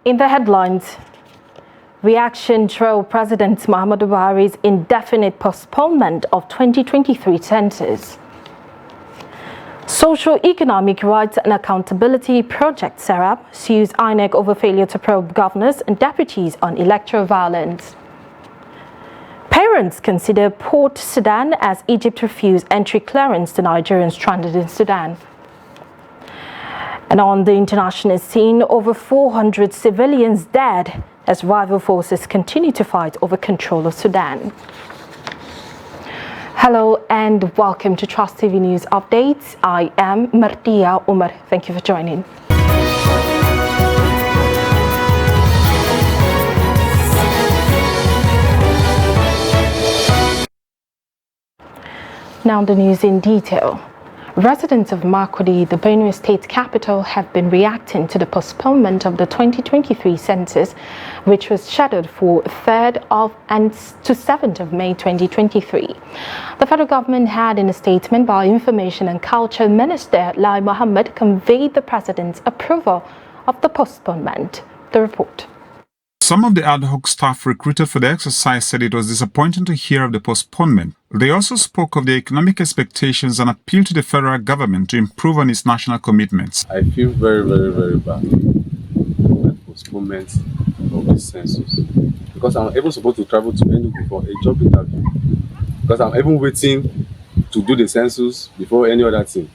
In the headlines, reaction drove President Muhammadu Buhari's indefinite postponement of 2023 census. Socio-Economic Rights and Accountability Project (SERAP) sues INEC over failure to probe governors and deputies on electoral violence. Parents consider Port Sudan as Egypt refused entry clearance to Nigerians stranded in Sudan. And on the international scene, over 400 civilians dead as rival forces continue to fight over control of Sudan. Hello and welcome to Trust TV News Updates. I am Martia Umar. Thank you for joining. Now the news in detail. Residents of Makurdi, the Benue State capital, have been reacting to the postponement of the 2023 census, which was scheduled for 3rd to 7th of May 2023. The federal government had, in a statement by Information and Culture Minister Lai Mohammed, conveyed the president's approval of the postponement. The report. Some of the ad hoc staff recruited for the exercise said it was disappointing to hear of the postponement. They also spoke of the economic expectations and appealed to the federal government to improve on its national commitments. I feel very bad at the postponement of this census because I'm even supposed to travel to Enugu for a job interview because I'm even waiting to do the census before any other thing.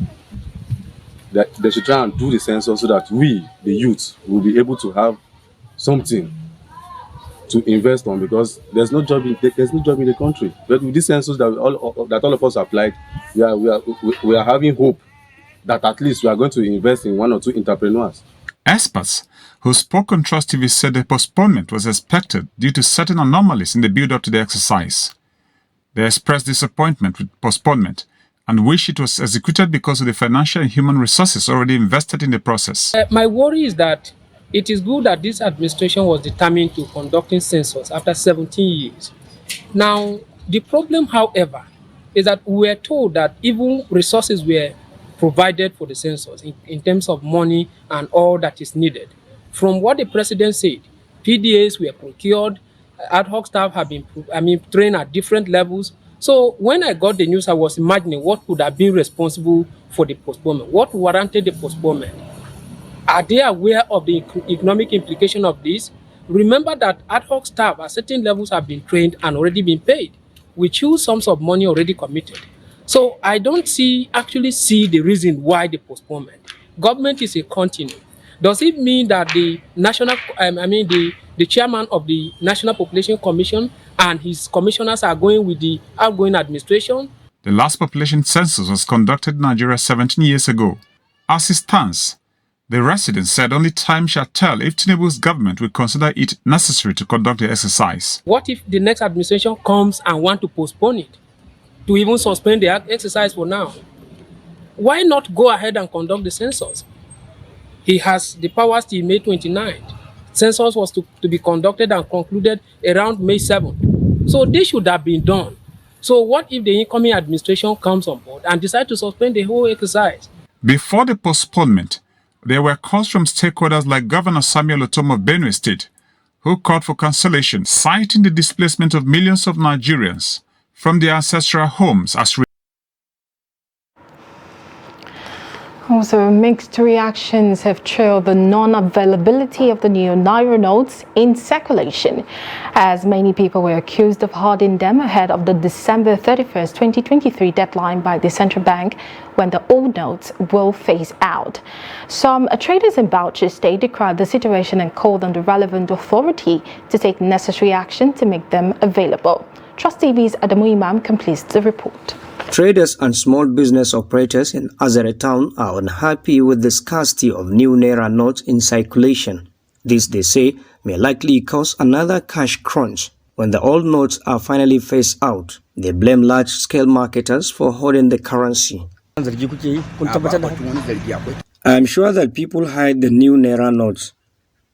That they should try and do the census so that we, the youth, will be able to have something to invest on, because there's no job in the country. But with this census that all of us applied, we are having hope that at least we are going to invest in 1 or 2 entrepreneurs. Experts who spoke on Trust TV said the postponement was expected due to certain anomalies in the build-up to the exercise. They expressed disappointment with postponement and wish it was executed because of the financial and human resources already invested in the process. My worry is that it is good that this administration was determined to conducting census after 17 years. Now, the problem, however, is that we were told that even resources were provided for the census in terms of money and all that is needed. From what the president said, PDAs were procured, ad hoc staff have been trained at different levels. So when I got the news, I was imagining what could have been responsible for the postponement, what warranted the postponement. Are they aware of the economic implication of this? Remember that ad hoc staff at certain levels have been trained and already been paid, with huge sums of money already committed. So I don't actually see the reason why the postponement. Government is a continuum. Does it mean that the the chairman of the National Population Commission and his commissioners are going with the outgoing administration? The last population census was conducted in Nigeria 17 years ago. As it stands, the residents said only time shall tell if Tinubu's government will consider it necessary to conduct the exercise. What if the next administration comes and want to postpone it, to even suspend the exercise for now? Why not go ahead and conduct the census? He has the powers till May 29th. Census was to be conducted and concluded around May 7th. So this should have been done. So what if the incoming administration comes on board and decides to suspend the whole exercise? Before the postponement, there were calls from stakeholders like Governor Samuel Otom of Benue State, who called for cancellation, citing the displacement of millions of Nigerians from their ancestral homes as Also, mixed reactions have trailed the non-availability of the new Naira notes in circulation, as many people were accused of hoarding them ahead of the December 31st, 2023 deadline by the central bank, when the old notes will phase out. Some traders in Bauchi State decried the situation and called on the relevant authority to take necessary action to make them available. Trust TV's Adamu Imam completes the report. Traders and small business operators in Azare town are unhappy with the scarcity of new Naira notes in circulation. This, they say, may likely cause another cash crunch when the old notes are finally phased out. They blame large-scale marketers for holding the currency. I am sure that people hide the new Naira notes.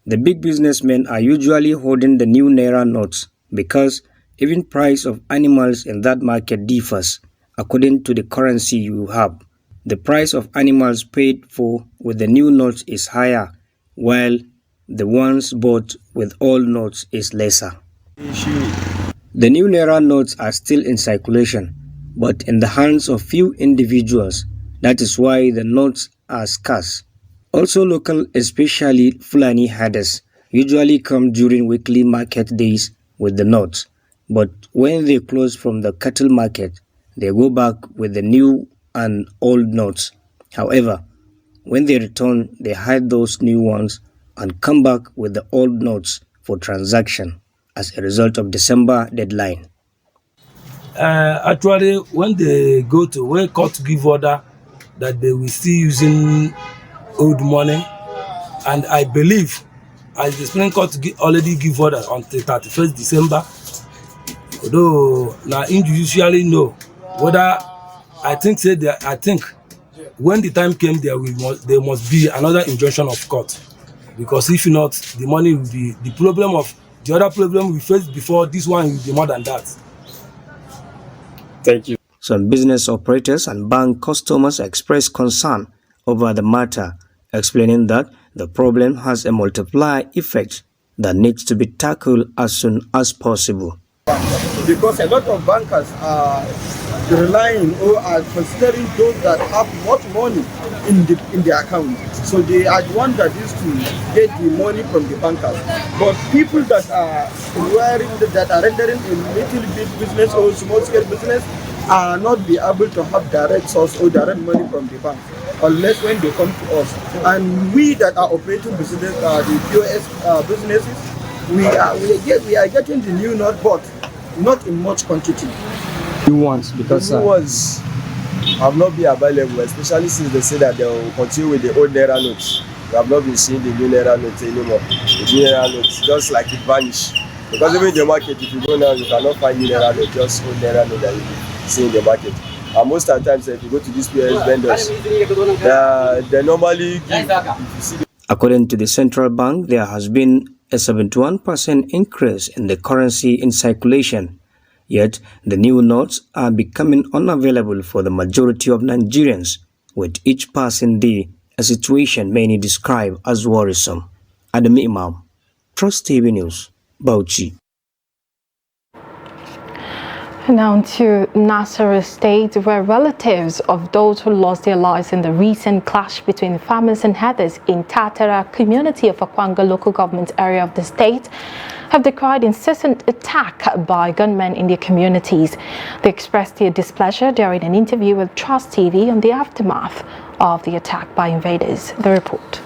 The big businessmen are usually holding the new Naira notes because even price of animals in that market differs according to the currency you have. The price of animals paid for with the new notes is higher, while the ones bought with old notes is lesser. The new Naira notes are still in circulation, but in the hands of few individuals. That is why the notes are scarce. Also local, especially Fulani herders, usually come during weekly market days with the notes, but when they close from the cattle market, they go back with the new and old notes. However, when they return, they hide those new ones and come back with the old notes for transaction as a result of December deadline. Actually, when court give order that they will still using old money, and I believe as the Supreme Court already give order until 31st December, although now individually know whether I think when the time came there must be another injunction of court, because if not, the money will be the other problem we faced before, this one will be more than that. Thank you. Some business operators and bank customers expressed concern over the matter, explaining that the problem has a multiplier effect that needs to be tackled as soon as possible. Because a lot of bankers are relying or are considering those that have much money in their account. So they are the ones that used to get the money from the bankers. But people that are rendering a little bit business or small scale business are not be able to have direct source or direct money from the bank unless when they come to us. And we that are operating business, the POS businesses, we are getting the new note, but not in much quantity. New ones, because new ones have not been available, especially since they say that they will continue with the old Naira notes. We have not been seeing the new Naira notes anymore. The new Naira notes, just like it vanished. Because even in the market, if you go now, you cannot find new Naira notes, just old Naira notes that you see in the market. And most of the times, if you go to these POS vendors, they normally give. According to the central bank, there has been a 71% increase in the currency in circulation. Yet, the new notes are becoming unavailable for the majority of Nigerians, with each passing day a situation many describe as worrisome. Adam Imam, Trust TV News, Bauchi. Now to Nasarawa State, where relatives of those who lost their lives in the recent clash between farmers and herders in Tatara community of Akwanga local government area of the state have decried incessant attack by gunmen in their communities. They expressed their displeasure during an interview with Trust TV on the aftermath of the attack by invaders. The report.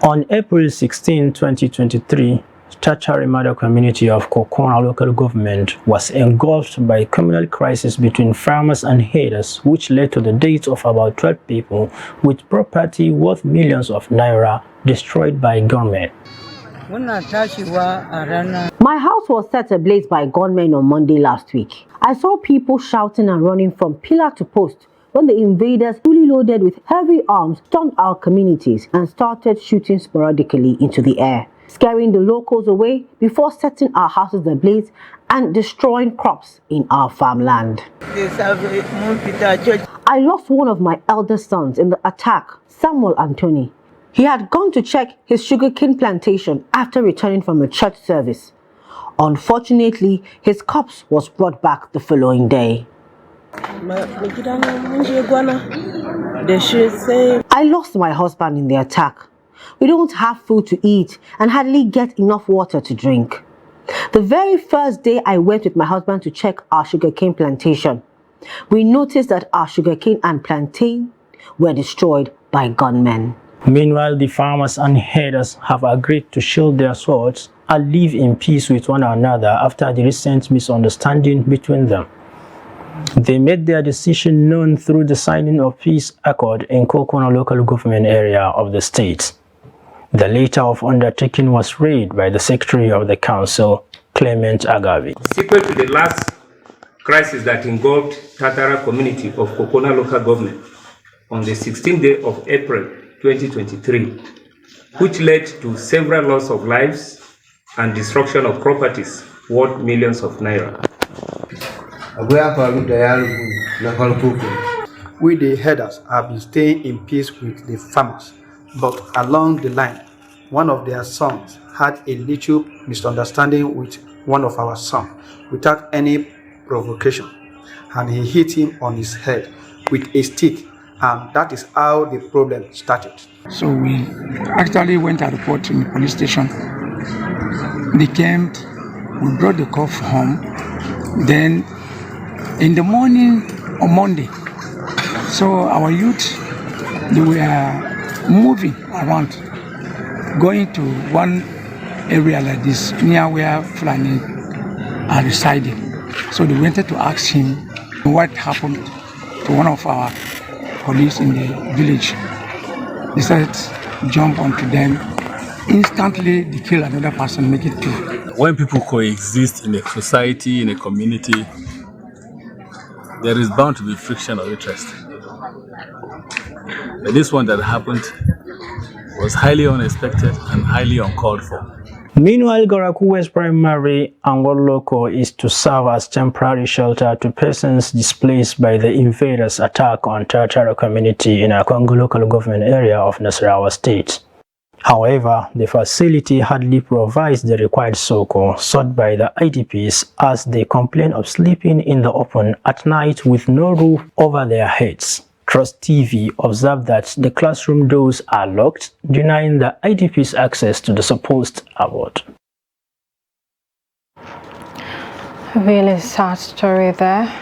On April 16, 2023, Chacharimada community of Kokona local government was engulfed by a communal crisis between farmers and herders, which led to the death of about 12 people with property worth millions of naira destroyed by gunmen. My house was set ablaze by gunmen on Monday last week. I saw people shouting and running from pillar to post when the invaders, fully loaded with heavy arms, stormed our communities and started shooting sporadically into the air, scaring the locals away before setting our houses ablaze and destroying crops in our farmland. I lost one of my eldest sons in the attack, Samuel Anthony. He had gone to check his sugarcane plantation after returning from a church service. Unfortunately, his corpse was brought back the following day. I lost my husband in the attack. We don't have food to eat and hardly get enough water to drink. The very first day I went with my husband to check our sugarcane plantation, we noticed that our sugarcane and plantain were destroyed by gunmen. Meanwhile, the farmers and herders have agreed to shield their swords and live in peace with one another after the recent misunderstanding between them. They made their decision known through the signing of peace accord in Kokona local government area of the state. The letter of undertaking was read by the Secretary of the Council, Clement Agavi. Sequel to the last crisis that engulfed Tatara community of Kokona local government on the 16th day of April 2023, which led to several loss of lives and destruction of properties worth millions of naira. We the herders have been staying in peace with the farmers, but along the line, one of their sons had a little misunderstanding with one of our sons without any provocation, and he hit him on his head with a stick, and that is how the problem started. So we actually went to report in the police station. They came, we brought the cop home. Then in the morning on Monday, so our youth, they were moving around, going to one area like this, near where Fulani are residing. So they wanted to ask him what happened to one of our police in the village. He said, jump onto them. Instantly, they kill another person, make it two. When people coexist in a society, in a community, there is bound to be friction of interest. But this one that happened was highly unexpected and highly uncalled for. Meanwhile, Garakuwe's primary Angola loco is to serve as temporary shelter to persons displaced by the invaders' attack on Tatara community in a Congo local government area of Nasarawa State. However, the facility hardly provides the required soko sought by the IDPs, as they complain of sleeping in the open at night with no roof over their heads. Trust TV observed that the classroom doors are locked, denying the IDPs access to the supposed abode. Really sad story there.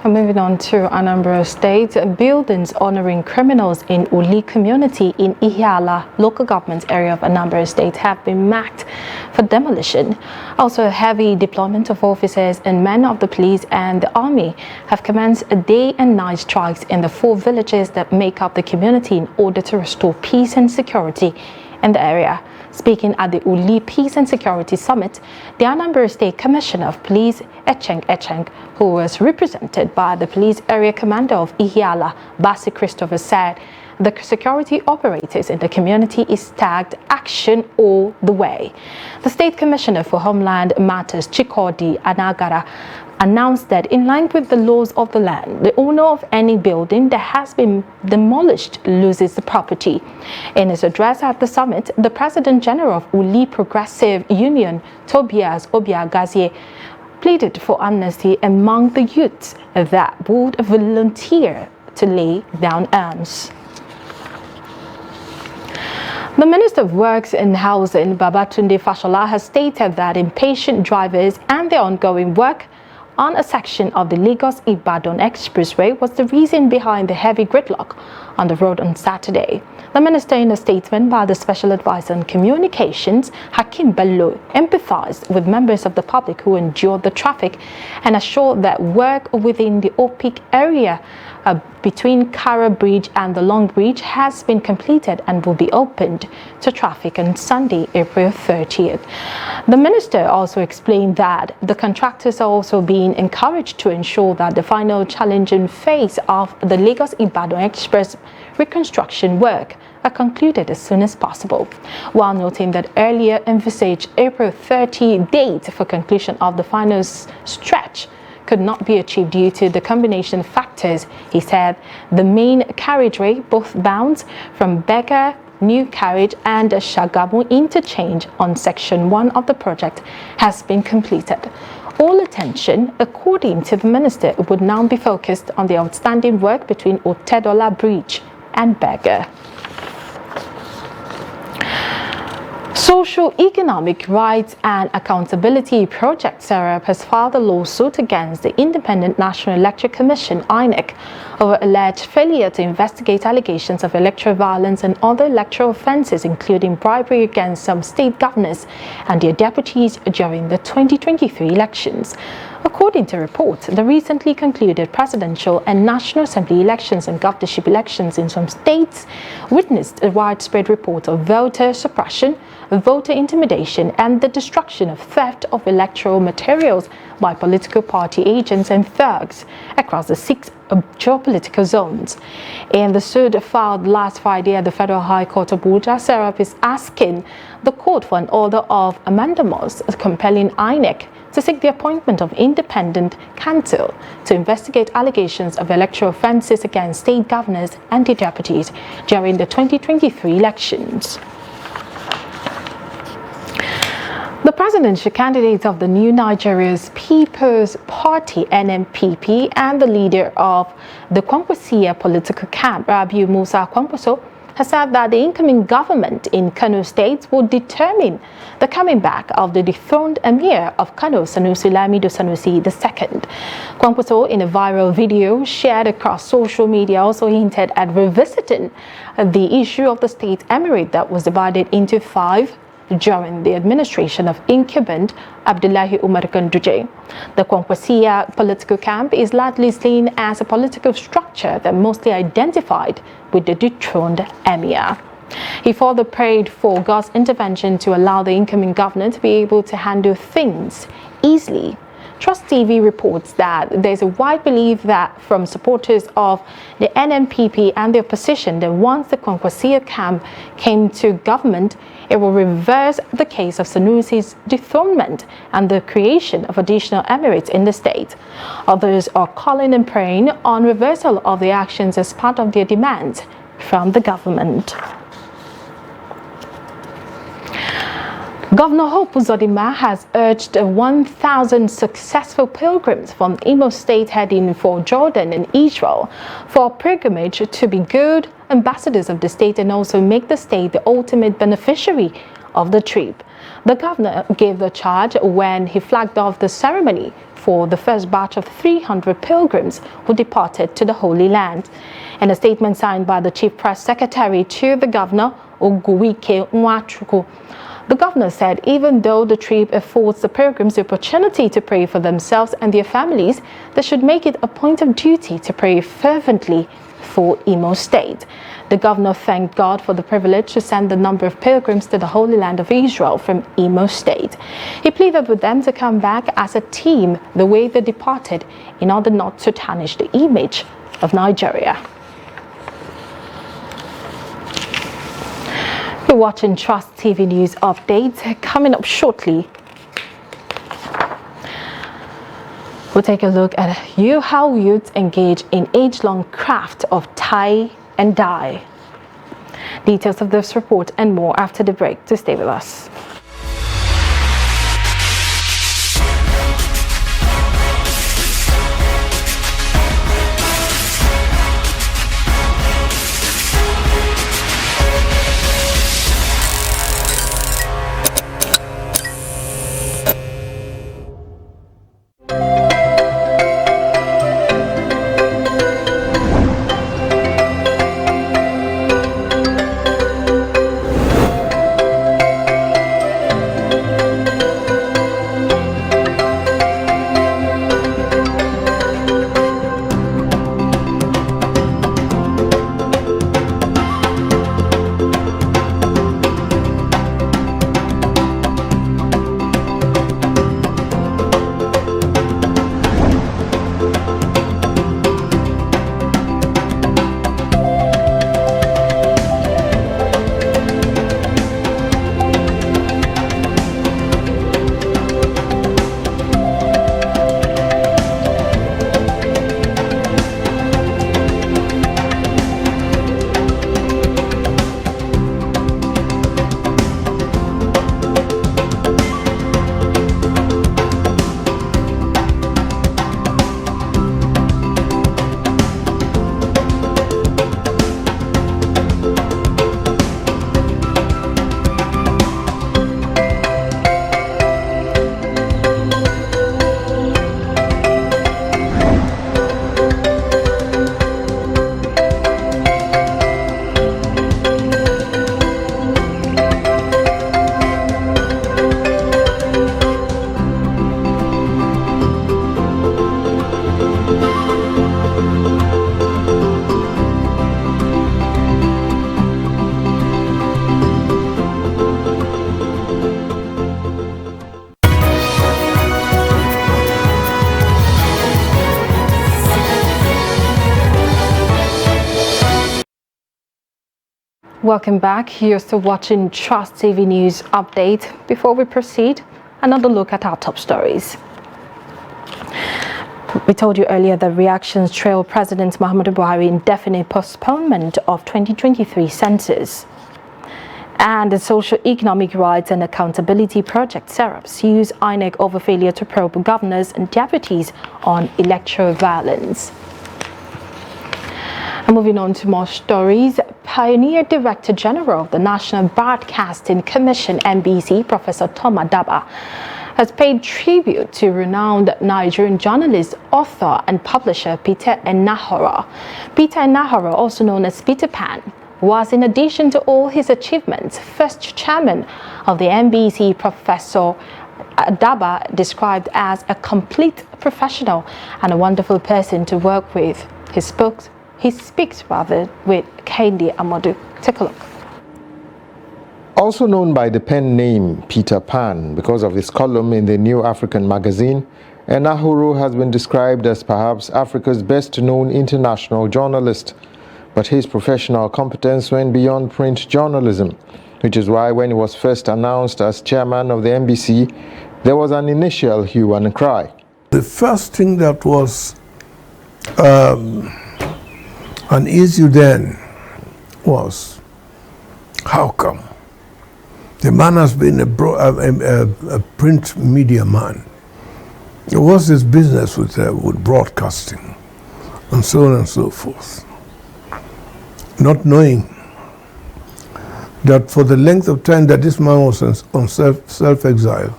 And moving on to Anambra State, buildings honoring criminals in Uli community in Ihiala local government area of Anambra State have been marked for demolition. Also, heavy deployment of officers and men of the police and the army have commenced day and night strikes in the 4 villages that make up the community in order to restore peace and security in the area. Speaking at the Uli Peace and Security Summit, the Anambra State Commissioner of Police, Echeng, who was represented by the Police Area Commander of Ihiala, Basi Christopher, said the security operators in the community is tagged action all the way. The State Commissioner for Homeland Matters, Chikodi Anagara, announced that in line with the laws of the land, the owner of any building that has been demolished loses the property. In his address at the summit, the President General of Uli Progressive Union, Tobias Obiagazie, pleaded for amnesty among the youths that would volunteer to lay down arms. The Minister of Works and Housing, Babatunde Fashola, has stated that impatient drivers and the ongoing work on a section of the Lagos-Ibadan Expressway was the reason behind the heavy gridlock on the road on Saturday. The minister, in a statement by the Special Advisor on Communications, Hakim Bello, empathized with members of the public who endured the traffic and assured that work within the Opik area between Kara Bridge and the Long Bridge has been completed and will be opened to traffic on Sunday, April 30th. The minister also explained that the contractors are also being encouraged to ensure that the final challenging phase of the Lagos-Ibadan Express reconstruction work are concluded as soon as possible, while noting that earlier envisaged April 30 date for conclusion of the final stretch could not be achieved due to the combination of factors. He said the main carriageway, both bounds from Bega New Carriage and Shagamu interchange on section 1 of the project, has been completed. All attention, according to the minister, would now be focused on the outstanding work between Otedola Bridge and Bega. Social Economic Rights and Accountability Project SERAP has filed a lawsuit against the Independent National Electoral Commission (INEC) over alleged failure to investigate allegations of electoral violence and other electoral offences, including bribery against some state governors and their deputies during the 2023 elections. According to reports, the recently concluded presidential and National Assembly elections and governorship elections in some states witnessed a widespread report of voter suppression, voter intimidation, and the destruction of theft of electoral materials by political party agents and thugs across the 6 geopolitical zones. In the suit filed last Friday at the Federal High Court of Abuja, SERAP is asking the court for an order of mandamus compelling INEC to seek the appointment of independent counsel to investigate allegations of electoral offences against state governors and their deputies during the 2023 elections. The presidential candidate of the New Nigeria's People's Party (NNPP) and the leader of the Kwankwasia political camp, Rabiu Musa Kwankwaso, has said that the incoming government in Kano State will determine the coming back of the dethroned emir of Kano, Sanusi Lamido Sanusi II. Kwankwaso, in a viral video shared across social media, also hinted at revisiting the issue of the state emirate that was divided into 5 during the administration of incumbent Abdullahi Umar Ganduje. The Kwankwasia political camp is largely seen as a political structure that mostly identified with the dethroned emir. He further prayed for God's intervention to allow the incoming governor to be able to handle things easily. Trust TV reports that there's a wide belief that from supporters of the NNPP and the opposition that once the Kwankwasia camp came to government, it will reverse the case of Sanusi's dethronement and the creation of additional emirates in the state. Others are calling and praying on reversal of the actions as part of their demands from the government. Governor Hope Uzodinma has urged 1,000 successful pilgrims from Imo State heading for Jordan and Israel for pilgrimage to be good ambassadors of the state and also make the state the ultimate beneficiary of the trip. The governor gave the charge when he flagged off the ceremony for the first batch of 300 pilgrims who departed to the Holy Land. In a statement signed by the Chief Press Secretary to the governor, Oguwike Nwachukwu, the governor said even though the trip affords the pilgrims the opportunity to pray for themselves and their families, they should make it a point of duty to pray fervently for Imo State. The governor thanked God for the privilege to send the number of pilgrims to the Holy Land of Israel from Imo State. He pleaded with them to come back as a team the way they departed in order not to tarnish the image of Nigeria. You're watching Trust TV News Update. Coming up shortly, we'll take a look at how youths engage in age-long craft of tie and dye. Details of this report and more after the break. To stay with us. Welcome back. You're still watching Trust TV News Update. Before we proceed, another look at our top stories. We told you earlier that reactions trail President Muhammadu Buhari indefinite postponement of 2023 census. And the Social Economic Rights and Accountability Project, SERAP, sues INEC over failure to probe governors and deputies on electoral violence. And moving on to more stories, Pioneer Director General of the National Broadcasting Commission, NBC, Professor Tom Adaba, has paid tribute to renowned Nigerian journalist, author, and publisher Peter Enahoro. Peter Enahoro, also known as Peter Pan, was, in addition to all his achievements, first chairman of the NBC. Professor Adaba described as a complete professional and a wonderful person to work with. He speaks with Kendi Amadu. Take a look. Also known by the pen name Peter Pan because of his column in the New African magazine, Enahoro has been described as perhaps Africa's best-known international journalist. But his professional competence went beyond print journalism, which is why when he was first announced as chairman of the NBC, there was an initial hue and cry. The first thing that was an issue then was, how come? The man has been a print media man. What's his business with broadcasting? And so on and so forth. Not knowing that for the length of time that this man was on self-exile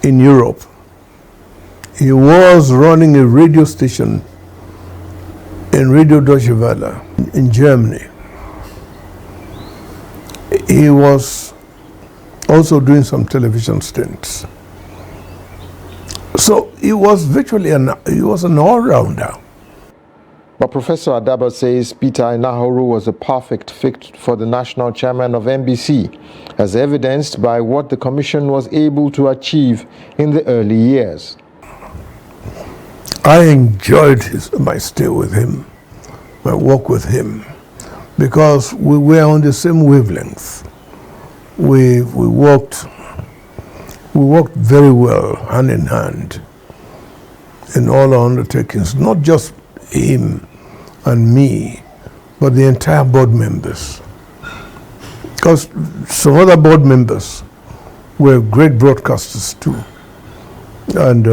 in Europe, he was running a radio station in Radio Deutsche Welle in Germany. He was also doing some television stints. So he was virtually an all-rounder. But Professor Adaba says Peter Enahoro was a perfect fit for the national chairman of NBC, as evidenced by what the commission was able to achieve in the early years. I enjoyed my stay with him, my work with him, because we were on the same wavelength. We worked very well, hand in hand, in all our undertakings, not just him and me, but the entire board members. Because some other board members were great broadcasters too. And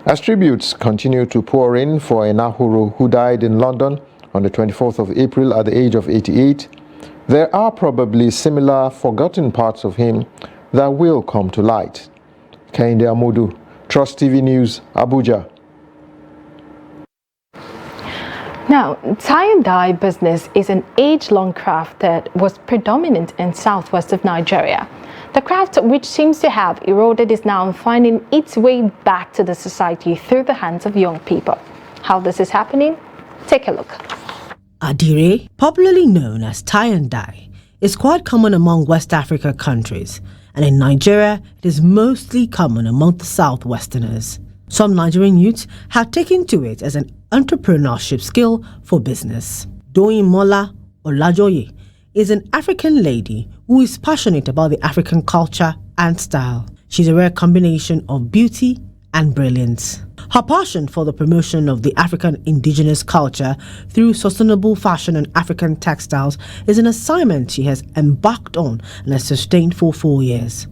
as tributes continue to pour in for Enahoro, who died in London on the 24th of April at the age of 88, there are probably similar forgotten parts of him that will come to light. Kehinde Amodu, Trust TV News, Abuja. Now, tie and dye business is an age-long craft that was predominant in southwest of Nigeria. The craft, which seems to have eroded, is now finding its way back to the society through the hands of young people. How this is happening? Take a look. Adire, popularly known as tie and dye, is quite common among West Africa countries, and in Nigeria, it is mostly common among the Southwesterners. Some Nigerian youths have taken to it as an entrepreneurship skill for business. Doyinmola Olajoye is an African lady who is passionate about the African culture and style. She's a rare combination of beauty and brilliance. Her passion for the promotion of the African indigenous culture through sustainable fashion and African textiles is an assignment she has embarked on and has sustained for 4 years.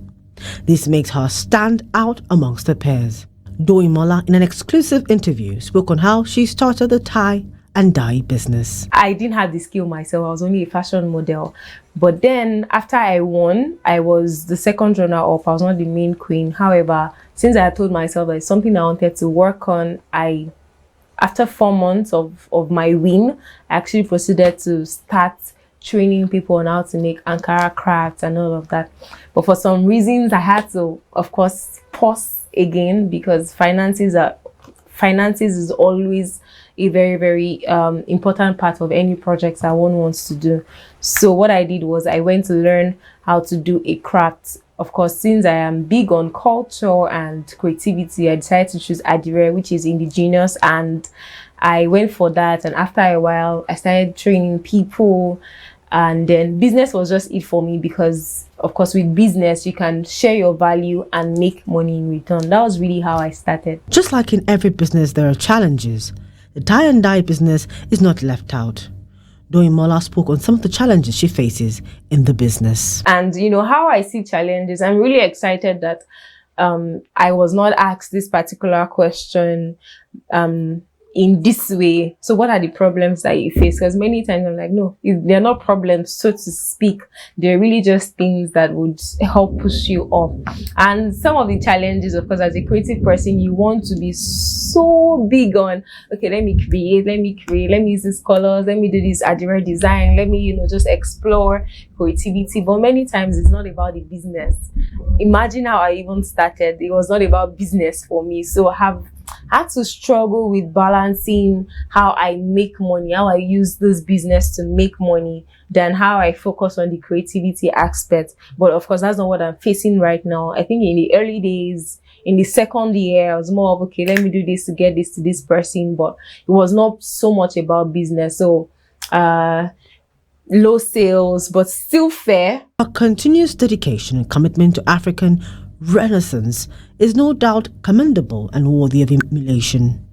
This makes her stand out amongst her peers. Doyinmola, in an exclusive interview, spoke on how she started the tie and dye business. I didn't have the skill myself. I was only a fashion model. But then after I won, I was the second runner-up. I was not the main queen. However, since I had told myself that it's something I wanted to work on, after 4 months of my win, I actually proceeded to start training people on how to make Ankara crafts and all of that. But for some reasons, I had to, of course, pause again, because finances is always a very, very important part of any project that one wants to do. So what I did was I went to learn how to do a craft. Of course, since I am big on culture and creativity, I decided to choose Adire, which is indigenous, and I went for that. And after a while, I started training people, and then business was just it for me, because of course with business you can share your value and make money in return. That was really how I started. Just like in every business, there are challenges. The tie and dye business is not left out. Doyinmola spoke on some of the challenges she faces in the business. And you know how I see challenges, I'm really excited that I was not asked this particular question in this way. So what are the problems that you face? Because many times I'm like, no, they're not problems, so to speak. They're really just things that would help push you up. And some of the challenges, of course, as a creative person, you want to be so big on, okay, let me use these colors, let me do this Adire design, let me, just explore creativity. But many times it's not about the business. Imagine how I even started. It was not about business for me. So I had to struggle with balancing how I make money, how I use this business to make money, than how I focus on the creativity aspect. But of course, that's not what I'm facing right now. I think in the early days, in the second year, I was more of, okay, let me do this to get this to this person. But it was not so much about business. So, low sales, but still fair. A continuous dedication and commitment to African renaissance is no doubt commendable and worthy of emulation.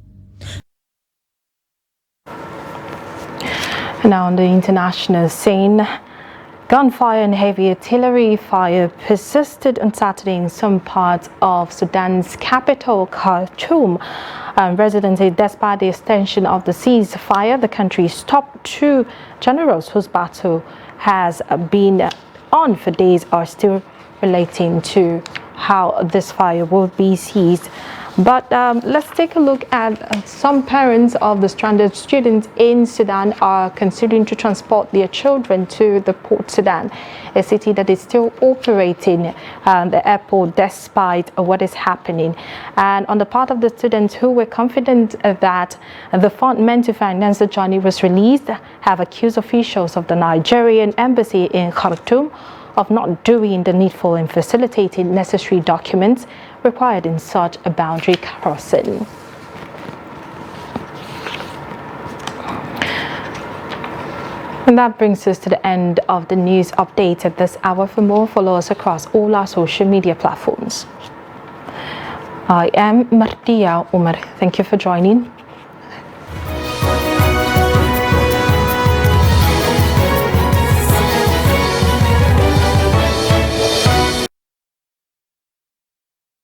Now on the international scene, gunfire and heavy artillery fire persisted on Saturday in some parts of Sudan's capital, Khartoum. Residents say despite the extension of the ceasefire, the country's top two generals whose battle has been on for days are still relating to how this fire will be seized. But let's take a look at some parents of the stranded students in Sudan are considering to transport their children to the Port Sudan, a city that is still operating the airport despite what is happening. And on the part of the students who were confident that the fund meant to finance the journey was released, have accused officials of the Nigerian embassy in Khartoum of not doing the needful and facilitating necessary documents required in such a boundary crossing. And that brings us to the end of the news update at this hour. For more, follow us across all our social media platforms. I am Martia Umar. Thank you for joining.